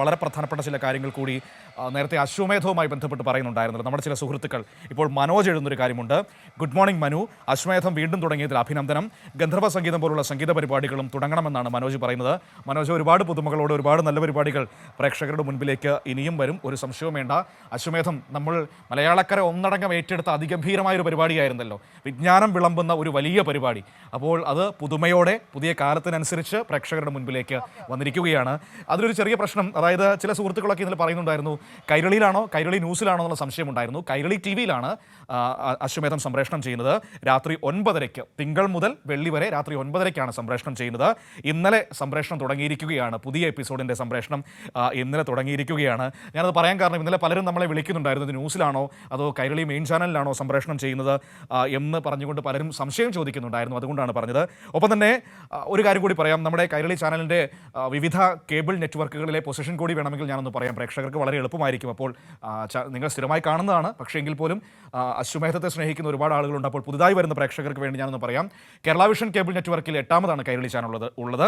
വളരെ പ്രധാനപ്പെട്ട ചില കാര്യങ്ങൾ കൂടി നേരത്തെ അശ്വമേധവുമായി ബന്ധപ്പെട്ട് പറയുന്നുണ്ടായിരുന്നല്ലോ നമ്മുടെ ചില സുഹൃത്തുക്കൾ. ഇപ്പോൾ മനോജ് എഴുതുന്നൊരു കാര്യമുണ്ട്. ഗുഡ് മോർണിംഗ് മനു, അശ്വമേധം വീണ്ടും തുടങ്ങിയതിൽ അഭിനന്ദനം. ഗന്ധർവ സംഗീതം പോലുള്ള സംഗീത പരിപാടികളും തുടങ്ങണമെന്നാണ് മനോജ് പറയുന്നത്. മനോജ്, ഒരുപാട് പുതുമകളോട് ഒരുപാട് നല്ല പരിപാടികൾ പ്രേക്ഷകരുടെ മുൻപിലേക്ക് ഇനിയും വരും, ഒരു സംശയവും വേണ്ട. അശ്വമേധം നമ്മൾ മലയാളക്കര ഒന്നടങ്കം ഏറ്റെടുത്ത അതിഗംഭീരമായൊരു പരിപാടിയായിരുന്നല്ലോ, വിജ്ഞാനം വിളമ്പുന്ന ഒരു വലിയ പരിപാടി. അപ്പോൾ അത് പുതുമയോടെ പുതിയ കാലത്തിനനുസരിച്ച് പ്രേക്ഷകരുടെ മുൻപിലേക്ക് വന്നിരിക്കുകയാണ്. അതിലൊരു ചെറിയ പ്രശ്നം, അതായത് ചില സുഹൃത്തുക്കളൊക്കെ ഇന്നലെ പറയുന്നുണ്ടായിരുന്നു കൈരളിയിലാണോ കൈരളി ന്യൂസിലാണോ എന്നുള്ള സംശയമുണ്ടായിരുന്നു. കൈരളി ടി വിയിലാണ് അശ്വമേധം സംപ്രേഷണം ചെയ്യുന്നത്. രാത്രി 9:30, തിങ്കൾ മുതൽ വെള്ളി വരെ രാത്രി 9:30ക്കാണ് സംപ്രേഷണം ചെയ്യുന്നത്. ഇന്നലെ സംപ്രേഷണം തുടങ്ങിയിരിക്കുകയാണ്. പുതിയ എപ്പിസോഡിൻ്റെ സംപ്രേഷണം ഇന്നലെ തുടങ്ങിയിരിക്കുകയാണ്. ഞാനത് പറയാൻ കാരണം ഇന്നലെ പലരും നമ്മളെ വിളിക്കുന്നുണ്ടായിരുന്നു, ഇത് ന്യൂസിലാണോ അതോ കൈരളി മെയിൻ ചാനലിലാണോ സംപ്രേഷണം ചെയ്യുന്നത് എന്ന് പറഞ്ഞുകൊണ്ട് പലരും സംശയം ചോദിക്കുന്നുണ്ടായിരുന്നു. അതുകൊണ്ടാണ് പറഞ്ഞത്. ഒപ്പം തന്നെ ഒരു കാര്യം കൂടി പറയാം, നമ്മുടെ കൈരളി ചാനലിൻ്റെ വിവിധ കേബിൾ നെറ്റ്വർക്കുകളിലെ പൊസിഷൻ കൂടി വേണമെങ്കിൽ ഞാനൊന്ന് പറയാം, പ്രേക്ഷകർക്ക് വളരെ എളുപ്പമായിരിക്കും. അപ്പോൾ നിങ്ങൾ സ്ഥിരമായി കാണുന്നതാണ്, പക്ഷേ എങ്കിൽ പോലും അശ്വമേധത്തെ സ്നേഹിക്കുന്ന ഒരുപാട് ആളുകളുണ്ട്. അപ്പോൾ പുതുതായി വരുന്ന പ്രേക്ഷകർക്ക് വേണ്ടി ഞാനൊന്ന് പറയാം. കേരള വിഷൻ കേബിൾ നെറ്റ്വർക്കിൽ 8ാമതാണ് കൈരളി ചാനൽ ഉള്ളത്.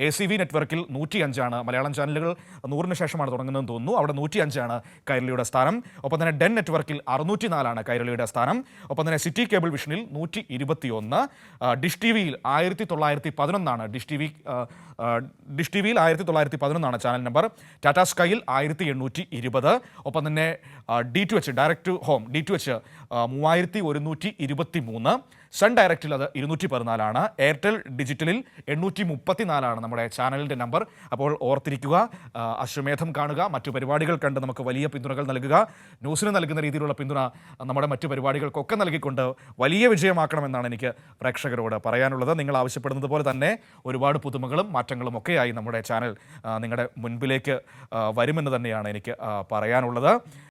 ACV നെറ്റ്വർക്കിൽ 105ആണ്. മലയാളം ചാനലുകൾ 100ന് ശേഷമാണ് തുടങ്ങുന്നതെന്ന് തോന്നുന്നു. അവിടെ 105ആണ് കൈരളിയുടെ സ്ഥാനം. ഒപ്പം തന്നെ ഡെൻ നെറ്റ്വർക്കിൽ 604ആണ് കൈരളിയുടെ സ്ഥാനം. ഒപ്പം തന്നെ സിറ്റി കേബിൾ വിഷനിൽ 121. ഡിഷ് ടി വിയിൽ 1911ആണ്. ഡിഷ് ടി വിയിൽ 1911ആണ് ചാനൽ നമ്പർ. ടാറ്റ സ്കൈയിൽ 1820. ഒപ്പം തന്നെ D2H direct home D2H 3123. Sun ഡയറക്റ്റിൽ അത് 214ആണ്. എയർടെൽ ഡിജിറ്റലിൽ 834ആണ് നമ്മുടെ ചാനലിൻ്റെ നമ്പർ. അപ്പോൾ ഓർത്തിരിക്കുക, അശ്വമേധം കാണുക, മറ്റു പരിപാടികൾ കണ്ട് നമുക്ക് വലിയ പിന്തുണകൾ നൽകുക. ന്യൂസിന് നൽകുന്ന രീതിയിലുള്ള പിന്തുണ നമ്മുടെ മറ്റു പരിപാടികൾക്കൊക്കെ നൽകിക്കൊണ്ട് വലിയ വിജയമാക്കണമെന്നാണ് എനിക്ക് പ്രേക്ഷകരോട് പറയാനുള്ളത്. നിങ്ങൾ ആവശ്യപ്പെടുന്നത് പോലെ തന്നെ ഒരുപാട് പുതുമകളും മാറ്റങ്ങളും ഒക്കെയായി നമ്മുടെ ചാനൽ നിങ്ങളുടെ മുൻപിലേക്ക് വരുമെന്ന് തന്നെയാണ് എനിക്ക് പറയാനുള്ളത്.